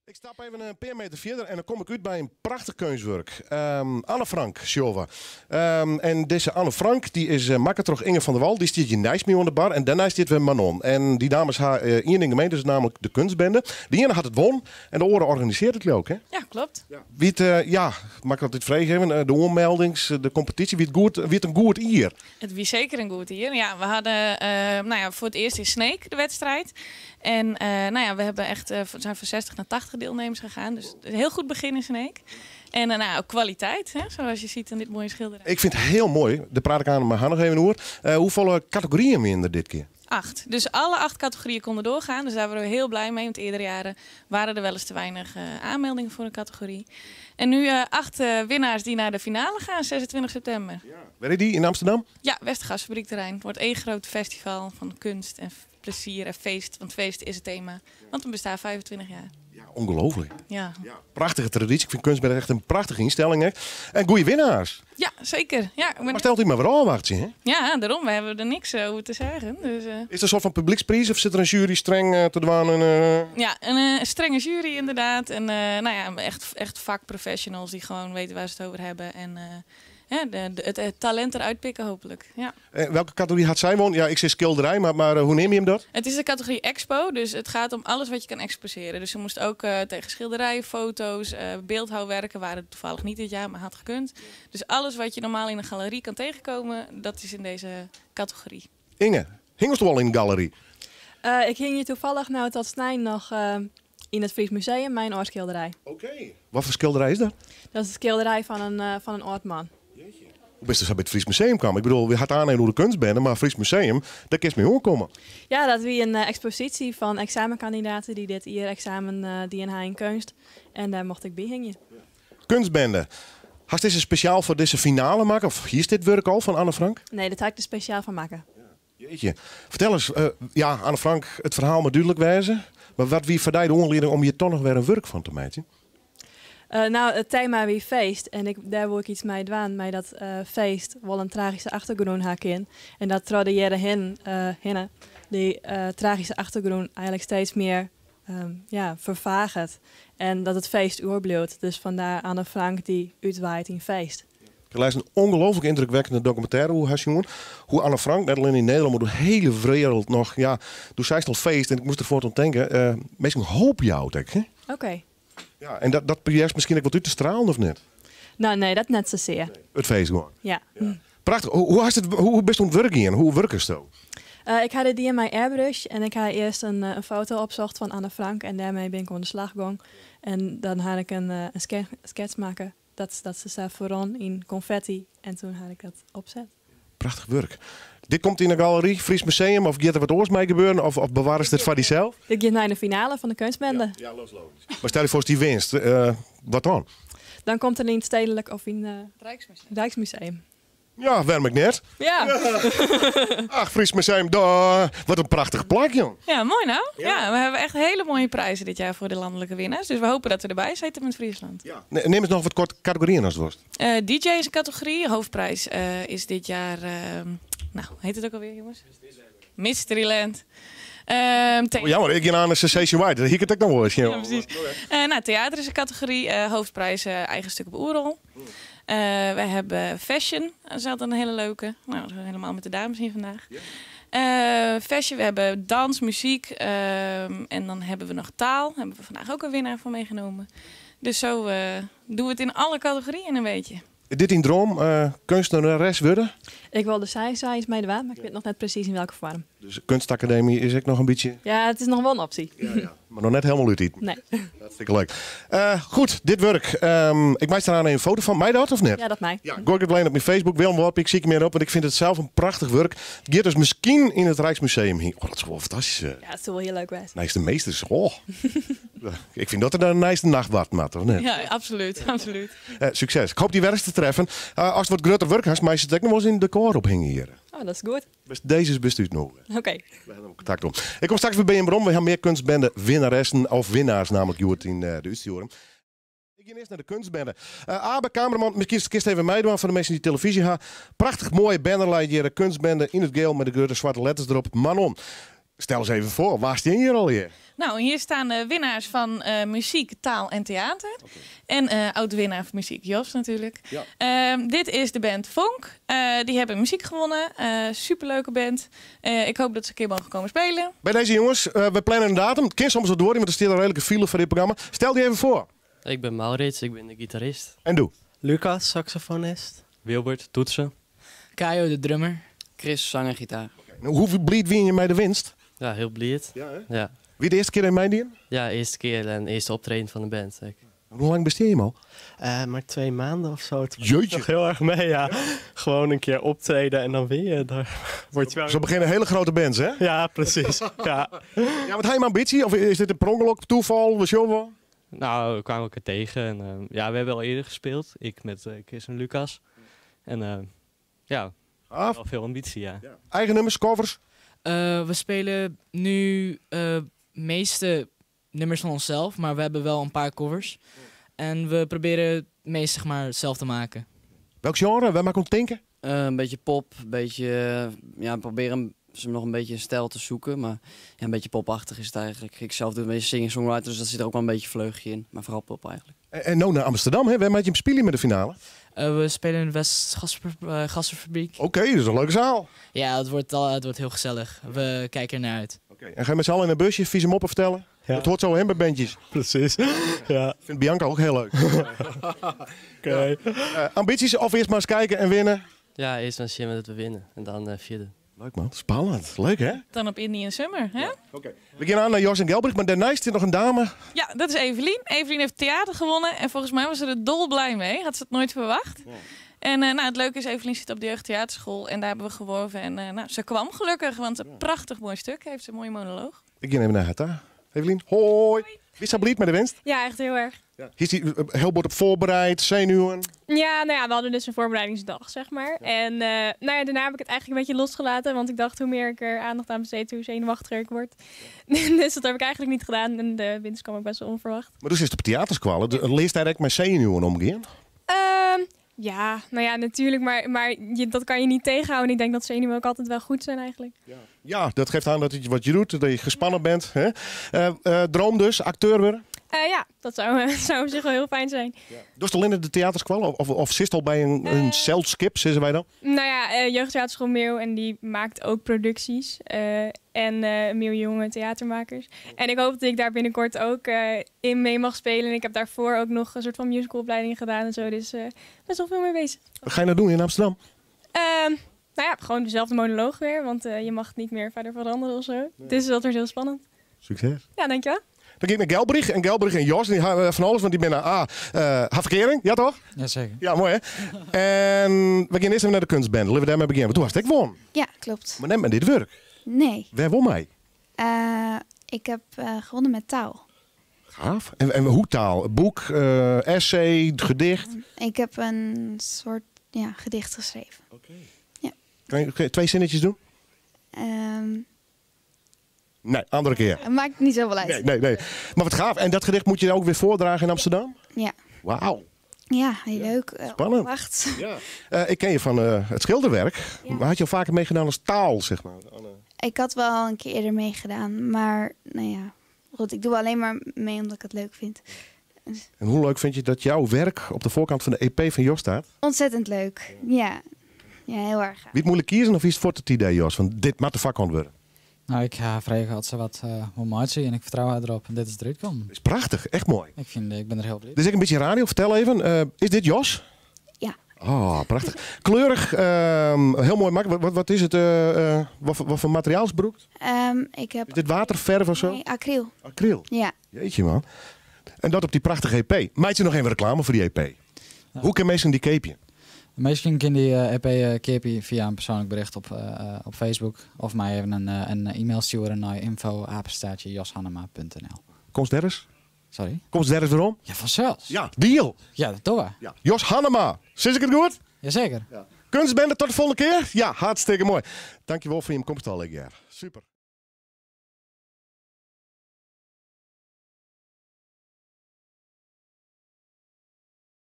Ik stap even een paar meter verder en dan kom ik uit bij een prachtig kunstwerk. Anne Frank, Sjova. En deze Anne Frank, die is Makkertrog Inge van der Wal. Die stiert je naast me aan de bar en daarna stiert weer Manon. En die dames haar één ding gemeen, dus namelijk de kunstbende. Die ene had het won en de oren organiseert het ook, hè? Ja, klopt. Ja. Wie het, mag ik altijd vrijgeven, de oormeldings, de competitie, wie het een goed hier? Het wie zeker een goed hier. Ja, we hadden voor het eerst in Sneek de wedstrijd. En we hebben echt zijn van 60 naar 80 deelnemers gegaan. Dus een heel goed begin in Sneek. En ook kwaliteit, hè, zoals je ziet in dit mooie schilderij. Ik vind het heel mooi. Daar praat ik aan mijn nog even over. Hoeveel categorieën minder dit keer? 8. Dus alle 8 categorieën konden doorgaan. Dus daar waren we heel blij mee. Want eerdere jaren waren er wel eens te weinig aanmeldingen voor een categorie. En nu 8 winnaars die naar de finale gaan, 26 september. Ja. Weet je die in Amsterdam? Ja, Westergasfabriekterrein. Het wordt één groot festival van kunst en plezier en feest. Want feest is het thema. Want we bestaan 25 jaar. Ja, ongelooflijk. Ja. Ja, prachtige traditie. Ik vind kunstbedrijf echt een prachtige instelling. Hè? En goede winnaars. Ja, zeker. Ja, Maar stelt u maar weer aan, wacht je, hè? Ja, daarom. We hebben er niks over te zeggen. Dus, Is er een soort van publieksprijs of zit er een jury streng te dwaan? Ja, een strenge jury inderdaad. En echt vakprofessionals die gewoon weten waar ze het over hebben. En het talent eruit pikken hopelijk. Ja. Welke categorie had zij won? Ja, ik zeg schilderij, maar hoe neem je hem dat? Het is de categorie expo, dus het gaat om alles wat je kan exposeren. Dus ze moest ook tegen schilderijen, foto's, beeldhouwwerken waren er toevallig niet dit jaar, maar had gekund. Dus alles wat je normaal in een galerie kan tegenkomen, dat is in deze categorie. Inge, hing toch wel in de galerie? Ik hing hier toevallig nou tot snij nog in het Fries Museum, mijn oorschilderij. Oké. Wat voor schilderij is dat? Dat is een schilderij van een oud man. Hoe best dus bij het Fries Museum kwam? Ik bedoel, we hadden aan hoe de kunstbende, maar Fries Museum, daar kun je mee komen. Ja, dat wie een expositie van examenkandidaten die dit hier examen die in kunst. En daar mocht ik bij hingen. Kunstbende. Had deze speciaal voor deze finale maken? Of hier is dit werk al van Anne Frank? Nee, dat had ik er speciaal van maken. Jeetje. Vertel eens, Anne Frank, het verhaal moet duidelijk wijzen. Maar wat wie verdient de onleiding om hier toch nog weer een werk van te maken? Het thema wie feest. En daar wil ik iets mee doen. Met dat feest wel een tragische achtergrond haken in. En dat trodde jaren hinnen. Die tragische achtergrond eigenlijk steeds meer vervaagt. En dat het feest oorbleut. Dus vandaar Anne Frank die uitwaait in feest. Ik lees een ongelooflijk indrukwekkende documentaire hoe Anne Frank, net alleen in Nederland, maar door de hele wereld nog, toen zij al feest en ik moest ervoor aan denken, meestal hoop jou, denk ik. Oké. Ja, en dat project misschien ook wat uit te stralen of net? Nou nee, dat net zozeer. Nee. Het feest gewoon. Ja. Prachtig. Hoe best het werk in? Hoe werkt het zo? Ik had die in mijn airbrush en ik had eerst een foto opzocht van Anne Frank en daarmee ben ik aan de slag gegaan. En dan had ik een sketch maken. Dat ze staat vooraan in confetti en toen had ik dat opzet. Prachtig werk. Dit komt in de galerie, Fries Museum, of gaat er wat oors mee gebeuren, of bewaren ze dit voor diezelf? Ik ga naar de finale van de kunstbende. Ja, logisch. Maar stel je voor als die winst, wat dan? Dan komt er in het stedelijk of in het Rijksmuseum. Ja, waarom ik net? Ja. Ach, Fries Museum, wat een prachtig plak, joh. Ja, mooi nou. Ja, we hebben echt hele mooie prijzen dit jaar voor de landelijke winnaars. Dus we hopen dat we erbij zitten met Friesland. Ja. Neem eens nog wat korte categorieën als het was. DJ is een categorie. Hoofdprijs is dit jaar, hoe heet het ook alweer, jongens? Mysteryland. Jammer, ik ga aan een Sensation White. Dat hier het ook nog wel eens. Ja, precies. Theater is een categorie. Hoofdprijs eigen stuk op Oerol. We hebben fashion, dat is altijd een hele leuke. Nou, helemaal met de dames hier vandaag. Fashion, we hebben dans, muziek en dan hebben we nog taal. Daar hebben we vandaag ook een winnaar van meegenomen. Dus zo doen we het in alle categorieën een beetje. Dit in droom, kunstenares worden? Ik wilde science mee de waan, maar ik weet nog net precies in welke vorm. Dus kunstacademie is ook nog een beetje... Ja, het is nog wel een optie. Ja. Maar nog net helemaal uit iets. Nee. Hartstikke leuk. Goed, dit werk. Ik maak er aan een foto van. Mij dat of net? Ja, dat mij. Ja, gooi ik het alleen op mijn Facebook. Willem Warp, ik zie ik meer op. Want ik vind het zelf een prachtig werk. Het gaat dus misschien in het Rijksmuseum hier. Oh, dat is wel fantastisch. Ja, het is wel heel leuk geweest. Nijste meesters. Oh. Ik vind dat er een nijste nachtwacht maakt, of net? Ja, absoluut. Absoluut. Succes. Ik hoop die werk te treffen. Als het wat groter werk has, maar je het ook nog wel eens in de decor ophangen hier. Oh, dat is goed. Deze is bestuurd nog. Oké. We hebben contact om. Ik kom straks weer bij je bron. We gaan meer kunstbende winnaressen of winnaars namelijk Joert in de uitsturen. Ik ga eerst naar de kunstbende. Abe, cameraman, misschien kist even mij doen voor de mensen die televisie gaan. Prachtig mooie bannerlijn hier, de kunstbende in het geel met de grote zwarte letters erop. Manon, stel eens even voor, waar sta je hier al hier? Nou, hier staan de winnaars van muziek, taal en theater. En oud-winnaar van muziek, Jos natuurlijk. Ja. Dit is de band Vonk. Die hebben muziek gewonnen. Superleuke band. Ik hoop dat ze een keer mogen komen spelen. Bij deze jongens, we plannen een datum. Het kan soms wat door, want er staat een redelijke file voor dit programma. Stel die even voor. Ik ben Maurits, ik ben de gitarist. En doe. Lucas, saxofonist. Wilbert, toetsen. Kajo, de drummer. Chris, zang en gitaar. Nou, hoeveel bleed win je mij de winst? Ja, heel blied. Ja, hè? Ja. Wie de eerste keer in mijn dien? Ja, eerste keer en eerste optreden van de band. Hoe lang besteed je hem al? Maar 2 maanden of zo. Het Jeetje. toch heel erg mee, ja. Gewoon een keer optreden en dan win je. Daar word je wel... Zo beginnen hele grote bands, hè? Ja, precies. Ja. Ja, wat heb je ambitie? Of is dit een per ongeluk, toeval, wat show wel? Nou, we kwamen elkaar tegen. En, ja, we hebben al eerder gespeeld. Ik met Chris en Lucas. En ja, wel veel ambitie, ja. Eigen nummers, covers? We spelen nu meeste nummers van onszelf, maar we hebben wel een paar covers. En we proberen het meest zeg maar, zelf te maken. Welk genre? Wij maken ons denken? Een beetje pop, een beetje, proberen ze nog een beetje een stijl te zoeken. Maar ja, een beetje popachtig is het eigenlijk. Ik zelf doe een beetje singer-songwriter, dus dat zit er ook wel een beetje vleugje in. Maar vooral pop eigenlijk. En nou naar Amsterdam, hè? Wij maken je hem spelen met de finale. We spelen in de West-Gassenfabriek. Oké, dat is een leuke zaal. Ja, het wordt heel gezellig. We kijken er naar uit. En ga je met z'n allen in een busje, vies hem op vertellen? Ja. Het hoort zo in bij bandjes. Precies. Ja. Vindt Bianca ook heel leuk. Oké. Ambities of eerst maar eens kijken en winnen? Ja, eerst maar zien we dat we winnen. En dan vierde. Leuk man, spannend. Leuk hè? Dan op Indian Summer, hè? We gaan aan naar Jos en Gelbrich, maar daarnaast is er nog een dame. Ja, dat is Evelien. Evelien heeft theater gewonnen en volgens mij was ze er dolblij mee. Had ze het nooit verwacht. Ja. En het leuke is, Evelien zit op de jeugdtheaterschool en daar hebben we geworven. En ze kwam gelukkig, want een prachtig mooi stuk. Heeft ze een mooie monoloog. Ik ga even naar het, hè? Evelien, hoi. Wie is dat blied met de winst? Ja, echt heel erg. Ja. Is die heel goed op voorbereid, zenuwen? Ja, nou ja, we hadden dus een voorbereidingsdag, zeg maar. Ja. En daarna heb ik het eigenlijk een beetje losgelaten. Want ik dacht, hoe meer ik er aandacht aan besteed, hoe zenuwachtiger ik word. Dus dat heb ik eigenlijk niet gedaan. En de winst kwam ook best wel onverwacht. Maar dus is het op theaterskwallen. Leest hij direct met zenuwen omgaan? Ja, nou ja, natuurlijk. Maar dat kan je niet tegenhouden. Ik denk dat zenuwen ook altijd wel goed zijn eigenlijk. Ja, dat geeft aan dat je wat je doet, dat je gespannen bent. Hè? Droom dus, acteur worden? Ja, dat zou op zich wel heel fijn zijn. Ja. Dus alleen in de theaterskwallen? Of zit al bij een celskip, zeggen wij dan? Nou ja, Jeugdtheaterschool Meeuw en die maakt ook producties. En Meeuw jonge theatermakers. En ik hoop dat ik daar binnenkort ook in mee mag spelen. En ik heb daarvoor ook nog een soort van musicalopleiding gedaan en zo. Dus best wel veel mee bezig. Wat ga je nou doen in Amsterdam? Nou ja, gewoon dezelfde monoloog weer. Want je mag het niet meer verder veranderen of zo. Nee. Dus dat wordt heel spannend. Succes. Ja, dankjewel. Dan ga ik naar Gelbrich. En Gelbrich en Jos, die hebben van alles, want die binnen verkering, ja toch? Jazeker. Ja, mooi hè. En we gaan eerst even naar de kunstband. Laten we daarmee beginnen. Want toen was ik won. Ja, klopt. Maar neem maar dit werk. Nee. Waar won mij? Ik heb gewonnen met taal. Gaaf. En hoe taal? Boek, essay, gedicht? Ik heb een soort gedicht geschreven. Oké. Ja. Kan je 2 zinnetjes doen? Nee, andere keer. Maakt niet zoveel uit. Nee. Maar wat gaaf. En dat gedicht moet je ook weer voordragen in Amsterdam? Ja. Wauw. Ja, heel leuk. Spannend. Wacht. Ja. Ik ken je van het schilderwerk. Ja. Maar had je al vaker meegedaan als taal, zeg maar? Ik had wel een keer eerder meegedaan. Maar, nou ja. Goed, ik doe alleen maar mee omdat ik het leuk vind. En hoe leuk vind je dat jouw werk op de voorkant van de EP van Jos staat? Ontzettend leuk. Ja, heel erg gaaf. Wie het moeilijk kiezen of is het voor het idee, Jos? Van dit moet de vakant worden. Nou, ik ga vragen wat ze wat mooi en ik vertrouw haar erop. En dit is het eruit komen. Is prachtig, echt mooi. Ik ben er heel blij. Dus ik een beetje radio, vertel even. Is dit Jos? Ja. Oh, prachtig. Kleurig, heel mooi maken. Wat is het? Wat voor materiaal is gebruikt? Ik heb... Is dit waterverf of zo? Nee, acryl. Acryl? Ja. Jeetje man. En dat op die prachtige EP. Maak je nog even reclame voor die EP? Ja. Hoe kan mensen die keepje? Meestal kan die EP keepje via een persoonlijk bericht op Facebook. Of mij even een e-mail sturen naar info@joshannema.nl. Komst deres? Sorry? Komst deres waarom? Ja, vanzelfs. Ja, deal. Ja, dat doen we. Ja. Jos Hannema. Zit ik het goed? Jazeker. Ja. Kunstbende tot de volgende keer? Ja, hartstikke mooi. Dankjewel voor je komst al, Super.